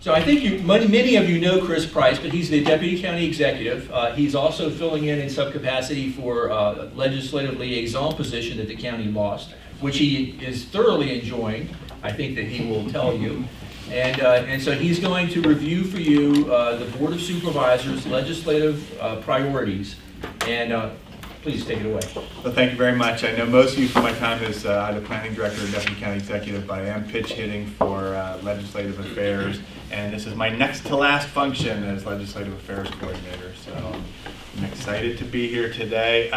So I think many of you know Chris Price, but he's the Deputy County Executive. He's also filling in some capacity for legislative liaison position that the county lost, which he is thoroughly enjoying. I think that he will tell you. And so he's going to review for you the Board of Supervisors legislative priorities. And please take it away. Well, thank you very much. I know most of you from my time as either planning director or deputy county executive, but I am pitch hitting for legislative affairs, and this is my next to last function as legislative affairs coordinator. So I'm excited to be here today.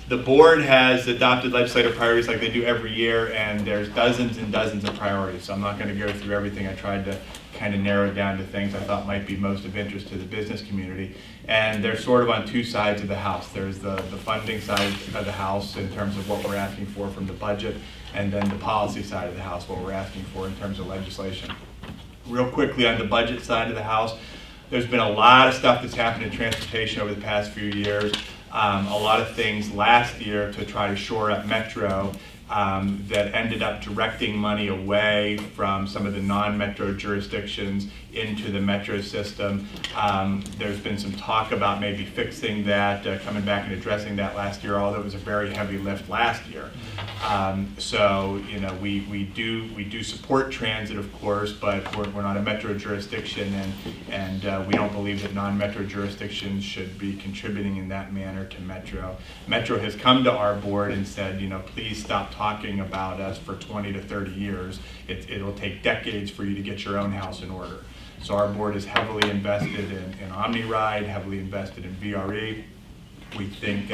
The board has adopted legislative priorities like they do every year, and there's dozens and dozens of priorities. So I'm not going to go through everything. I tried to kind of narrow it down to things I thought might be most of interest to the business community. And they're sort of on two sides of the house. There's the funding side of the house in terms of what we're asking for from the budget, and then the policy side of the house, what we're asking for in terms of legislation. Real quickly on the budget side of the house, there's been a lot of stuff that's happened in transportation over the past few years. A lot of things last year to try to shore up Metro that ended up directing money away from some of the non-Metro jurisdictions into the Metro system. There's been some talk about maybe fixing that, coming back and addressing that last year, although it was a very heavy lift last year. So, you know, we do support transit, of course, but we're not a Metro jurisdiction, and we don't believe that non-Metro jurisdictions should be contributing in that manner to Metro. Metro has come to our board and said, you know, please stop talking about us for 20 to 30 years. It'll take decades for you to get your own house in order. So our board is heavily invested in OmniRide, heavily invested in VRE. We think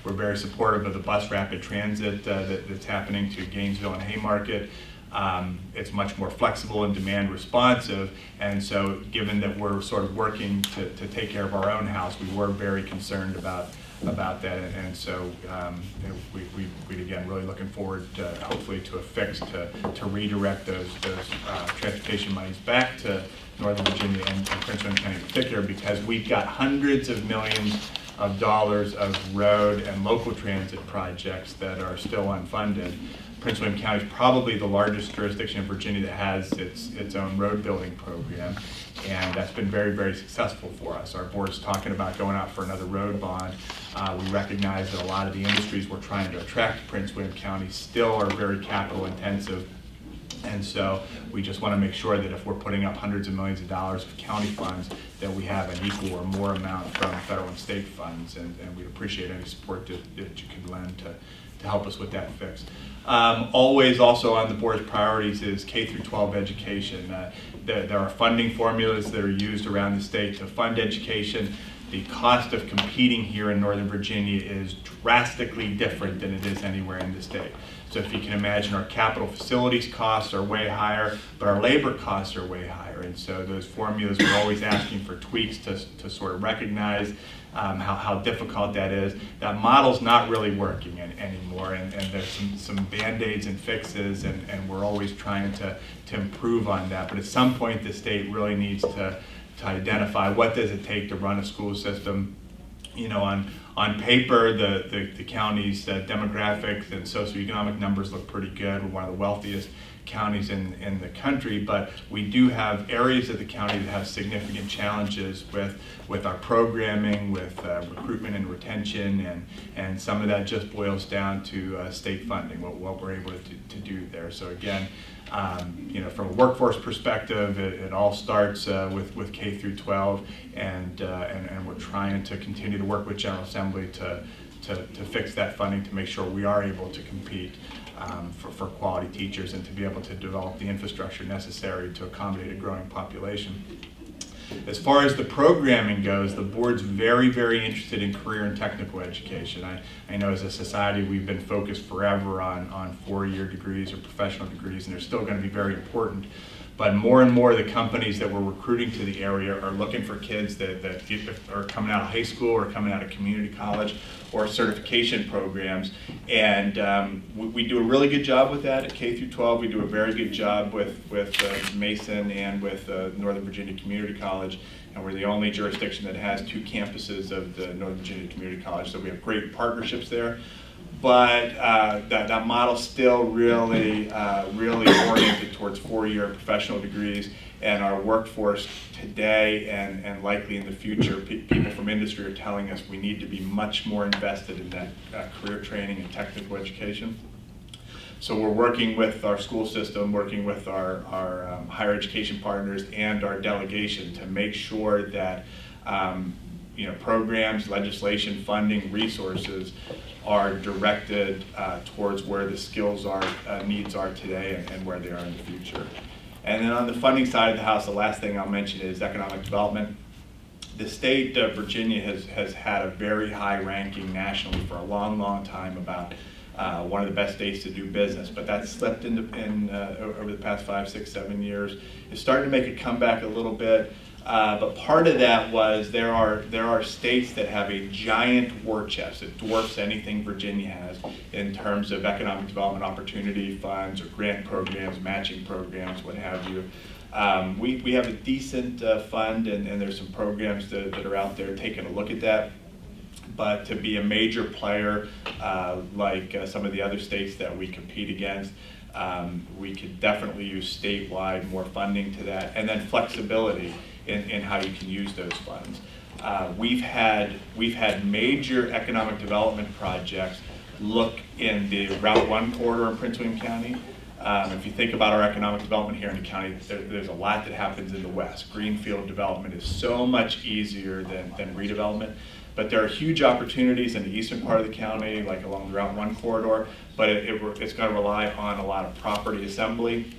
we're very supportive of the bus rapid transit that's happening to Gainesville and Haymarket. It's much more flexible and demand responsive, and so given that we're sort of working to take care of our own house, we were very concerned about that, and so we again really looking forward to, hopefully, to a fix to redirect those transportation monies back to Northern Virginia and Prince William County in particular, because we've got hundreds of millions of dollars of road and local transit projects that are still unfunded. Prince William County is probably the largest jurisdiction in Virginia that has its own road building program, and that's been very, very successful for us. Our board's talking about going out for another road bond. We recognize that a lot of the industries we're trying to attract to Prince William County still are very capital intensive, and so we just want to make sure that if we're putting up hundreds of millions of dollars of county funds, that we have an equal or more amount from federal and state funds, and we'd appreciate any support that you can lend to help us with that fix. Always also on the board's priorities is K through 12 education. There are funding formulas that are used around the state to fund education. The cost of competing here in Northern Virginia is drastically different than it is anywhere in the state. So if you can imagine, our capital facilities costs are way higher, but our labor costs are way higher. And so those formulas, we're always asking for tweaks to sort of recognize how difficult that is. That model's not really working anymore, and there's some Band-Aids and fixes, and we're always trying to improve on that. But at some point, the state really needs to identify what does it take to run a school system. You know, on paper, the county's demographics and socioeconomic numbers look pretty good. We're one of the wealthiest counties in the country, but we do have areas of the county that have significant challenges with our programming, with recruitment and retention, and some of that just boils down to state funding, what we're able to do there. So again, you know, from a workforce perspective, it all starts with K through 12, and we're trying to continue to work with General Assembly to fix that funding to make sure we are able to compete for quality teachers and to be able to develop the infrastructure necessary to accommodate a growing population. As far as the programming goes, the board's very, very interested in career and technical education. I know as a society we've been focused forever on four-year degrees or professional degrees, and they're still going to be very important. But more and more, the companies that we're recruiting to the area are looking for kids that are coming out of high school or coming out of community college or certification programs. And we do a really good job with that at K through 12. We do a very good job with Mason and with Northern Virginia Community College. And we're the only jurisdiction that has two campuses of the Northern Virginia Community College. So we have great partnerships there. But that model's still really oriented towards four-year professional degrees, And our workforce today and likely in the future, people from industry are telling us we need to be much more invested in that career training and technical education. So we're working with our school system, working with our higher education partners and our delegation to make sure that programs, legislation, funding, resources are directed towards where the skills are, needs are today and where they are in the future. And then on the funding side of the house, the last thing I'll mention is economic development. The state of Virginia has had a very high ranking nationally for a long, long time about one of the best states to do business, but that's slipped over the past 5, 6, 7 years. It's starting to make a comeback a little bit, but part of that was there are states that have a giant war chest. It dwarfs anything Virginia has in terms of economic development opportunity funds or grant programs, matching programs, what have you. We have a decent fund, and there's some programs that are out there taking a look at that. But to be a major player like some of the other states that we compete against, we could definitely use statewide more funding to that, and then flexibility in how you can use those funds. We've had major economic development projects look in the Route 1 corridor in Prince William County. If you think about our economic development here in the county, there's a lot that happens in the west. Greenfield development is so much easier than redevelopment. But there are huge opportunities in the eastern part of the county, like along the Route 1 corridor, but it's going to rely on a lot of property assembly,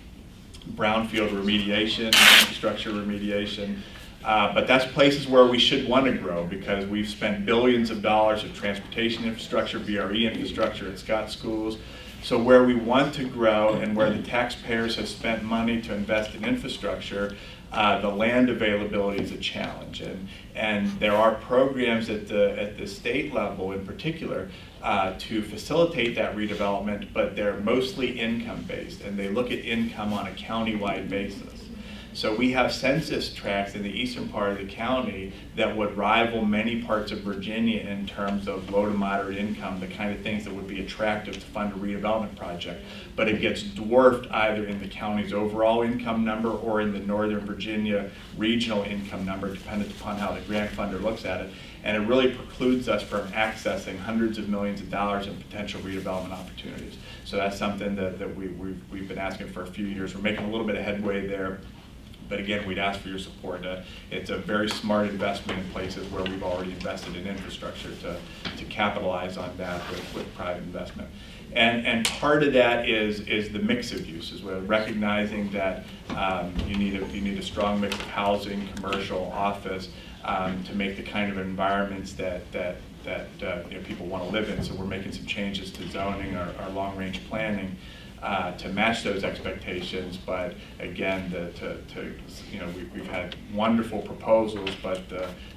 brownfield remediation, infrastructure remediation. But that's places where we should want to grow because we've spent billions of dollars of transportation infrastructure, VRE infrastructure at Scott schools. So where we want to grow and where the taxpayers have spent money to invest in infrastructure, the land availability is a challenge, and there are programs at the state level in particular to facilitate that redevelopment, but they're mostly income based, and they look at income on a county-wide basis. So we have census tracts in the eastern part of the county that would rival many parts of Virginia in terms of low to moderate income, the kind of things that would be attractive to fund a redevelopment project. But it gets dwarfed either in the county's overall income number or in the Northern Virginia regional income number, dependent upon how the grant funder looks at it. And it really precludes us from accessing hundreds of millions of dollars in potential redevelopment opportunities. So that's something that we've been asking for a few years. We're making a little bit of headway there. But again, we'd ask for your support. It's a very smart investment in places where we've already invested in infrastructure to capitalize on that with private investment. And part of that is the mix of uses. We're recognizing that you need a strong mix of housing, commercial, office to make the kind of environments that people want to live in. So we're making some changes to zoning, our long-range planning. To match those expectations, but again, we've had wonderful proposals, but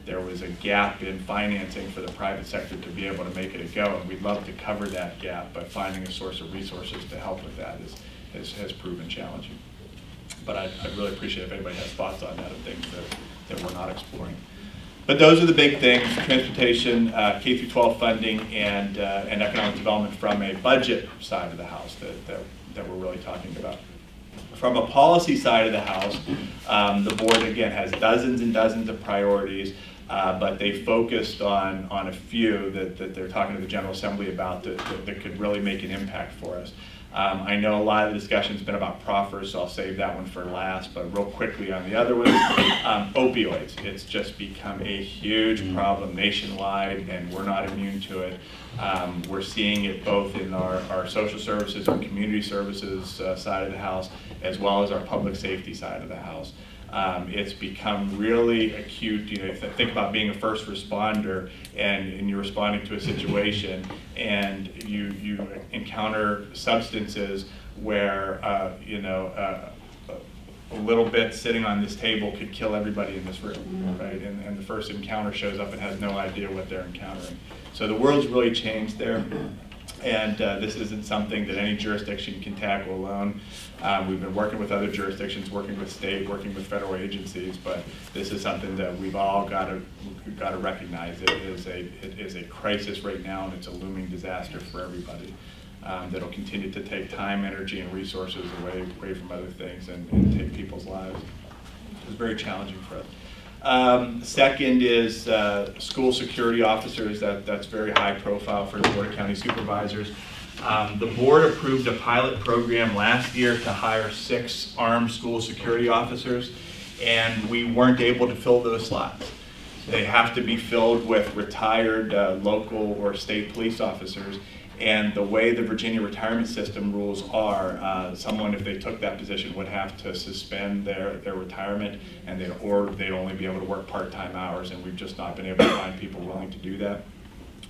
there was a gap in financing for the private sector to be able to make it a go, and we'd love to cover that gap, but finding a source of resources to help with that has proven challenging. But I'd really appreciate if anybody has thoughts on that, of things that we're not exploring. But those are the big things: transportation, K-12 funding, and economic development from a budget side of the house that we're really talking about. From a policy side of the house, the board again has dozens and dozens of priorities, but they focused on a few that they're talking to the General Assembly about that could really make an impact for us. I know a lot of the discussion's been about Proffer, so I'll save that one for last, but real quickly on the other one, opioids. It's just become a huge problem nationwide, and we're not immune to it. We're seeing it both in our social services and community services side of the house, as well as our public safety side of the house. It's become really acute. If you think about being a first responder and you're responding to a situation and you encounter substances where a little bit sitting on this table could kill everybody in this room, right? And the first encounter shows up and has no idea what they're encountering. So the world's really changed there. And this isn't something that any jurisdiction can tackle alone. We've been working with other jurisdictions, working with state, working with federal agencies, but this is something that we've all got to recognize. It is a crisis right now, and it's a looming disaster for everybody. That'll continue to take time, energy, and resources away from other things and take people's lives. It was very challenging for us. Second is school security officers. That's very high profile for the Board of County Supervisors. The board approved a pilot program last year to hire 6 armed school security officers, and we weren't able to fill those slots. They have to be filled with retired local or state police officers. And the way the Virginia retirement system rules are, someone, if they took that position, would have to suspend their retirement, and they'd only be able to work part-time hours, and we've just not been able to find people willing to do that.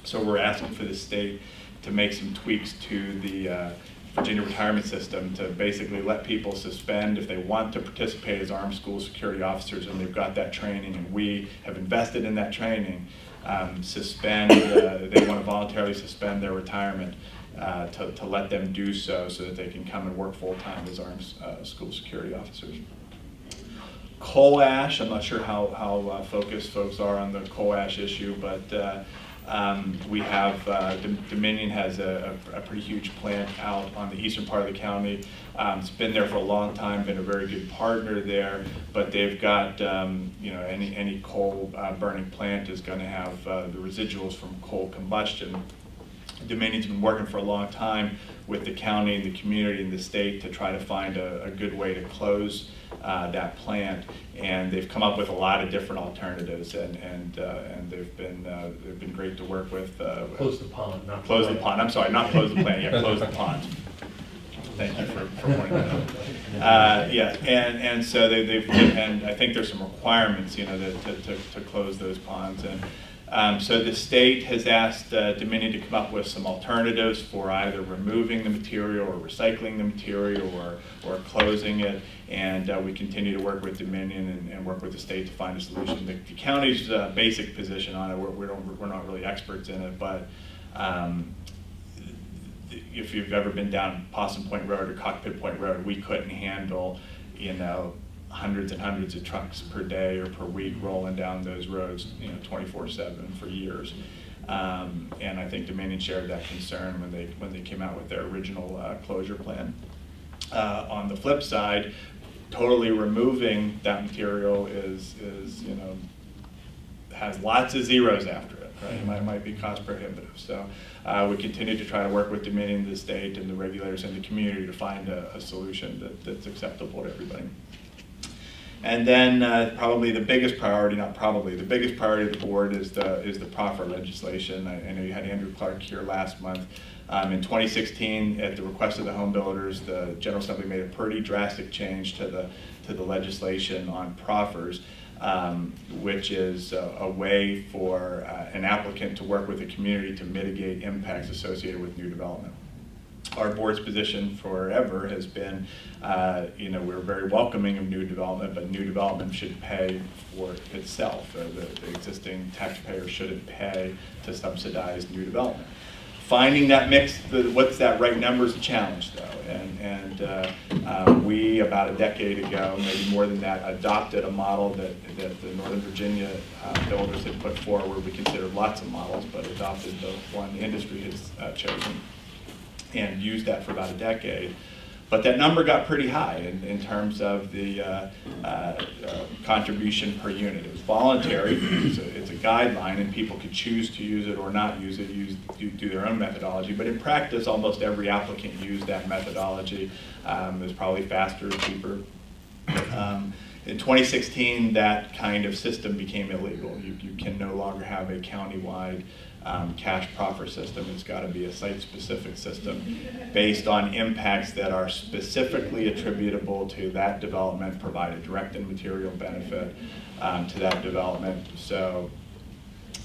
So we're asking for the state to make some tweaks to the Virginia retirement system to basically let people suspend if they want to participate as armed school security officers and they've got that training, and we have invested in that training. They want to voluntarily suspend their retirement to let them do so that they can come and work full-time as armed school security officers. Coal ash, I'm not sure how focused folks are on the coal ash issue, but we have, Dominion has a pretty huge plant out on the eastern part of the county. It's been there for a long time, been a very good partner there, but they've got, any coal burning plant is going to have the residuals from coal combustion. Dominion's been working for a long time with the county and the community and the state to try to find a good way to close that plant, and they've come up with a lot of different alternatives, and they've been great to work with. Close the pond, not close the pond. I'm sorry, not close the plant. Yeah, close the pond. Thank you for pointing that out. And so and I think there's some requirements, to close those ponds. And so the state has asked Dominion to come up with some alternatives for either removing the material or recycling the material or closing it. And we continue to work with Dominion and work with the state to find a solution. The county's basic position on it, we're not really experts in it, but if you've ever been down Possum Point Road or Cockpit Point Road, we couldn't handle, hundreds and hundreds of trucks per day or per week rolling down those roads, 24/7 for years. And I think Dominion shared that concern when they came out with their original closure plan. On the flip side, totally removing that material has lots of zeros after it, right? It might be cost prohibitive. So we continue to try to work with Dominion, the state, and the regulators and the community to find a solution that's acceptable to everybody. And then probably the biggest priority, the biggest priority of the board is the Proffer legislation. I know you had Andrew Clark here last month. In 2016, at the request of the home builders, the General Assembly made a pretty drastic change to the legislation on proffers, which is a way for an applicant to work with the community to mitigate impacts associated with new development. Our board's position forever has been, we're very welcoming of new development, but new development should pay for itself. The existing taxpayer shouldn't pay to subsidize new development. Finding that mix, what's that right number is a challenge, though. And we, about a decade ago, maybe more than that, adopted a model that the Northern Virginia builders had put forward. We considered lots of models, but adopted the one the industry has chosen, and used that for about a decade. But that number got pretty high in terms of the contribution per unit. It was voluntary, it's a guideline, and people could choose to use it or not use it, do their own methodology. But in practice, almost every applicant used that methodology. It was probably faster, cheaper. In 2016, that kind of system became illegal. You can no longer have a countywide cash proffer system. It's got to be a site-specific system based on impacts that are specifically attributable to that development, provide a direct and material benefit to that development. So,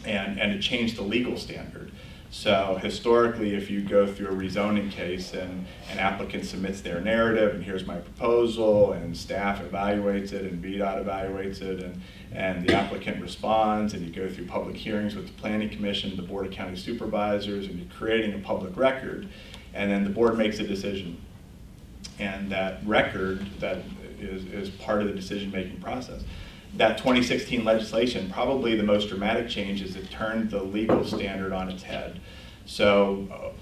and it changed the legal standard. So historically, if you go through a rezoning case and an applicant submits their narrative, and here's my proposal, and staff evaluates it, and VDOT evaluates it, and the applicant responds, and you go through public hearings with the Planning Commission, the Board of County Supervisors, and you're creating a public record, and then the board makes a decision. And that record that is part of the decision-making process. That 2016 legislation, probably the most dramatic change is it turned the legal standard on its head. So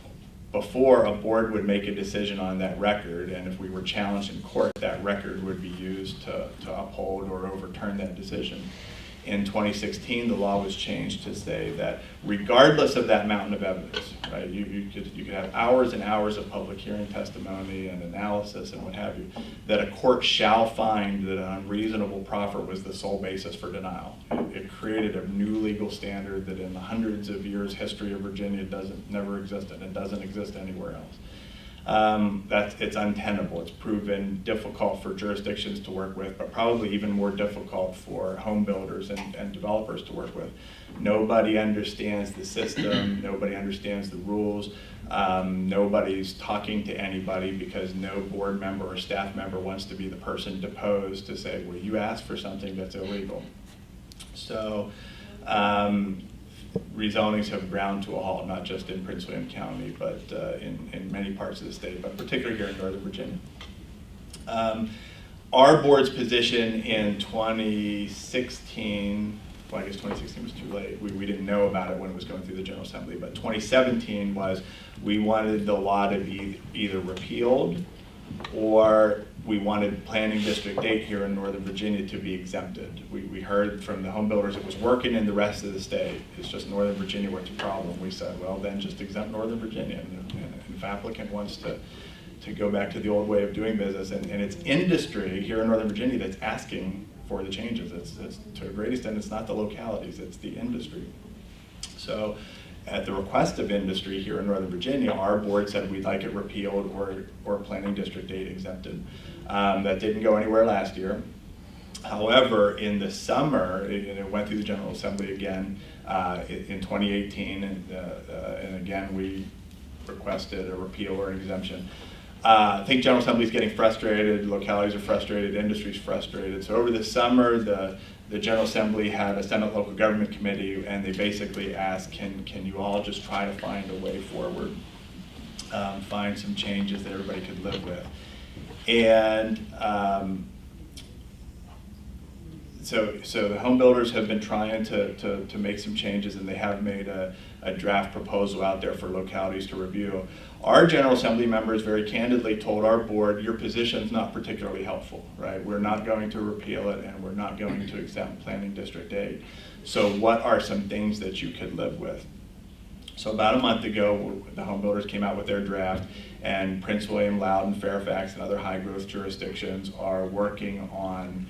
before, a board would make a decision on that record, and if we were challenged in court, that record would be used to uphold or overturn that decision. In 2016, the law was changed to say that regardless of that mountain of evidence, right, you could have hours and hours of public hearing testimony and analysis and what have you, that a court shall find that an unreasonable proffer was the sole basis for denial. It created a new legal standard that in the hundreds of years history of Virginia never existed and doesn't exist anywhere else. It's untenable. It's proven difficult for jurisdictions to work with, but probably even more difficult for home builders and developers to work with. Nobody understands the system. Nobody understands the rules. Nobody's talking to anybody because no board member or staff member wants to be the person deposed to say, well, you asked for something that's illegal. So rezonings have ground to a halt, not just in Prince William County, but in many parts of the state, but particularly here in Northern Virginia. Our board's position in 2016, well, I guess 2016 was too late. We didn't know about it when it was going through the General Assembly, but 2017 was we wanted the law to be either repealed or we wanted planning district 8 here in Northern Virginia to be exempted. We heard from the home builders it was working in the rest of the state. It's just Northern Virginia what's a problem. We said, well, then just exempt Northern Virginia. And if applicant wants to go back to the old way of doing business, and it's industry here in Northern Virginia that's asking for the changes. It's to a great extent, it's not the localities, it's the industry. So at the request of industry here in Northern Virginia, our board said we'd like it repealed or planning district 8 exempted. That didn't go anywhere last year. However, in the summer, it went through the General Assembly again in 2018, and again we requested a repeal or an exemption. I think General Assembly is getting frustrated, localities are frustrated, industry's frustrated. So over the summer, the General Assembly had a Senate Local Government Committee, and they basically asked, can you all just try to find a way forward, find some changes that everybody could live with. And so the home builders have been trying to make some changes, and they have made a draft proposal out there for localities to review. Our General Assembly members very candidly told our board, your position's not particularly helpful, right? We're not going to repeal it, and we're not going to exempt Planning District 8. So what are some things that you could live with? So about a month ago, the home builders came out with their draft, and Prince William, Loudoun, Fairfax, and other high-growth jurisdictions are working on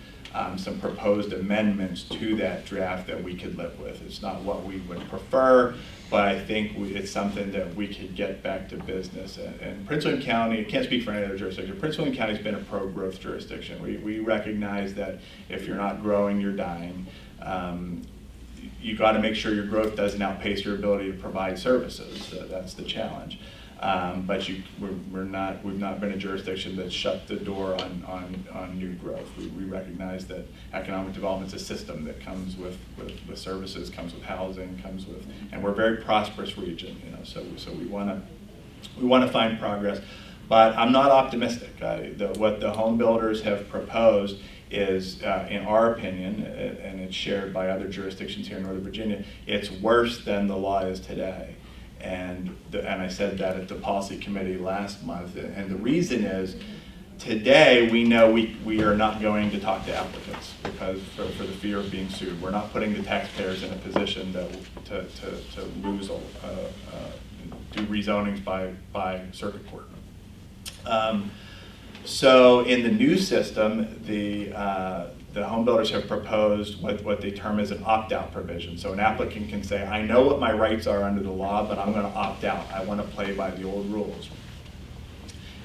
some proposed amendments to that draft that we could live with. It's not what we would prefer, but I think it's something that we could get back to business. And Prince William County, I can't speak for any other jurisdiction, Prince William County's been a pro-growth jurisdiction. We recognize that if you're not growing, you're dying. You got to make sure your growth doesn't outpace your ability to provide services. That's the challenge. But we've not been a jurisdiction that's shut the door on new growth. We recognize that economic development is a system that comes with services, comes with housing, and we're a very prosperous region. So we want to find progress. But I'm not optimistic. What the home builders have proposed is, in our opinion, and it's shared by other jurisdictions here in Northern Virginia, it's worse than the law is today. And I said that at the policy committee last month. And the reason is, today we know we are not going to talk to applicants because for the fear of being sued. We're not putting the taxpayers in a position to lose, do rezonings by circuit court. So in the new system, the home builders have proposed what they term as an opt-out provision. So an applicant can say, I know what my rights are under the law, but I'm going to opt out. I want to play by the old rules.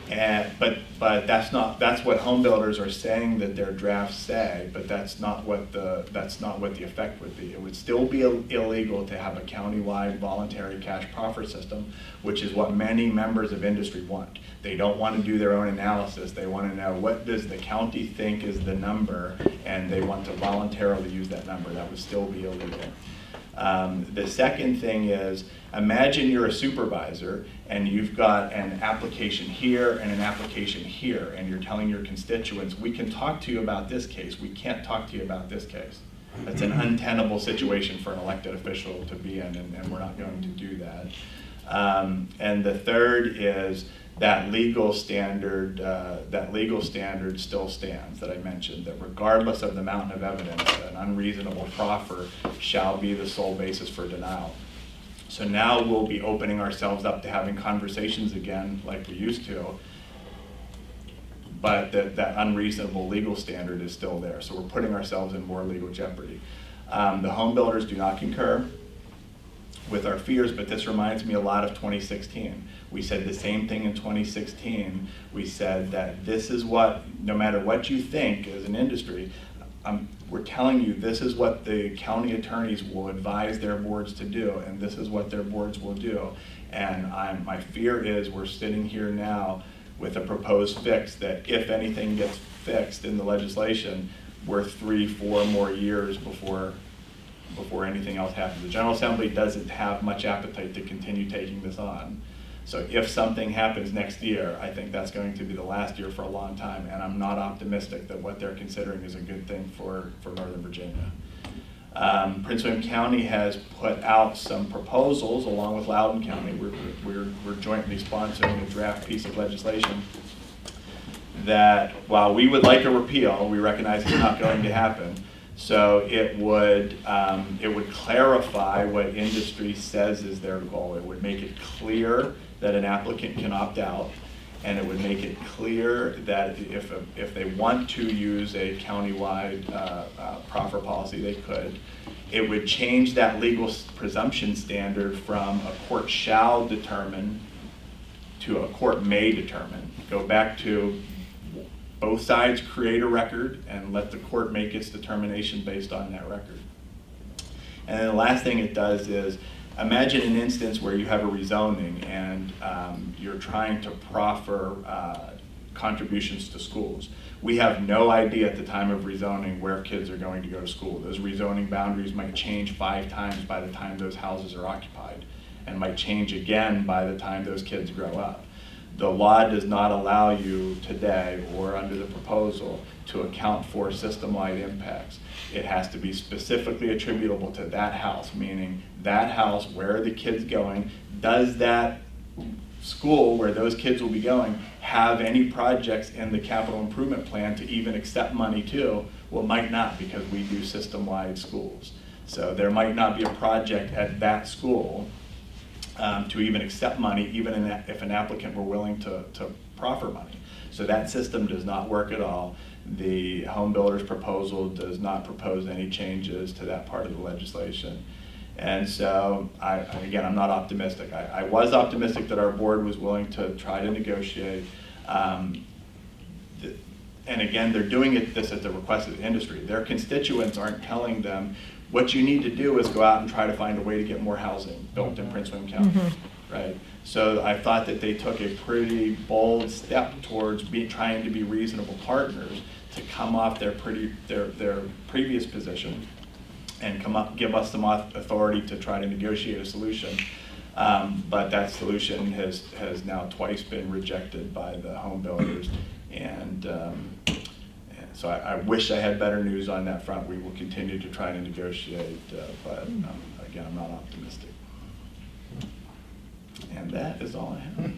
But that's what home builders are saying that their drafts say, but that's not what the effect would be. It would still be illegal to have a countywide voluntary cash proffer system, which is what many members of industry want. They don't want to do their own analysis. They want to know, what does the county think is the number, and they want to voluntarily use that number. That would still be illegal. The second thing is, imagine you're a supervisor and you've got an application here and an application here, and you're telling your constituents, we can talk to you about this case, we can't talk to you about this case. That's an untenable situation for an elected official to be in, and we're not going to do that. And the third is that legal standard still stands that I mentioned, that regardless of the mountain of evidence, an unreasonable proffer shall be the sole basis for denial. So now we'll be opening ourselves up to having conversations again like we used to, but that unreasonable legal standard is still there. So we're putting ourselves in more legal jeopardy. The home builders do not concur with our fears, but this reminds me a lot of 2016. We said the same thing in 2016. We said that this is what, no matter what you think as an industry, we're telling you this is what the county attorneys will advise their boards to do, and this is what their boards will do. And my fear is we're sitting here now with a proposed fix that if anything gets fixed in the legislation, we're 3-4 more years before anything else happens. The General Assembly doesn't have much appetite to continue taking this on. So if something happens next year, I think that's going to be the last year for a long time, and I'm not optimistic that what they're considering is a good thing for Northern Virginia. Prince William County has put out some proposals along with Loudoun County. We're jointly sponsoring a draft piece of legislation that, while we would like a repeal, we recognize it's not going to happen. So it would clarify what industry says is their goal. It would make it clear that an applicant can opt out, and it would make it clear that if they want to use a countywide proffer policy, they could. It would change that legal presumption standard from a court shall determine to a court may determine. Go back to both sides create a record and let the court make its determination based on that record. And then the last thing it does is, imagine an instance where you have a rezoning and you're trying to proffer contributions to schools. We have no idea at the time of rezoning where kids are going to go to school. Those rezoning boundaries might change 5 times by the time those houses are occupied, and might change again by the time those kids grow up. The law does not allow you today, or under the proposal, to account for system-wide impacts. It has to be specifically attributable to that house, meaning that house, where are the kids going? Does that school where those kids will be going have any projects in the capital improvement plan to even accept money to? Well, it might not, because we do system-wide schools. So there might not be a project at that school to even accept money, even if an applicant were willing to proffer money. So that system does not work at all. The home builder's proposal does not propose any changes to that part of the legislation. And so, again, I'm not optimistic. I was optimistic that our board was willing to try to negotiate. And again, they're doing this at the request of the industry. Their constituents aren't telling them, what you need to do is go out and try to find a way to get more housing built in Prince William County, right? So I thought that they took a pretty bold step towards trying to be reasonable partners to come off their previous position and give us some authority to try to negotiate a solution. But that solution has now twice been rejected by the home builders, and so I wish I had better news on that front. We will continue to try to negotiate, but again, I'm not optimistic. And that is all I have.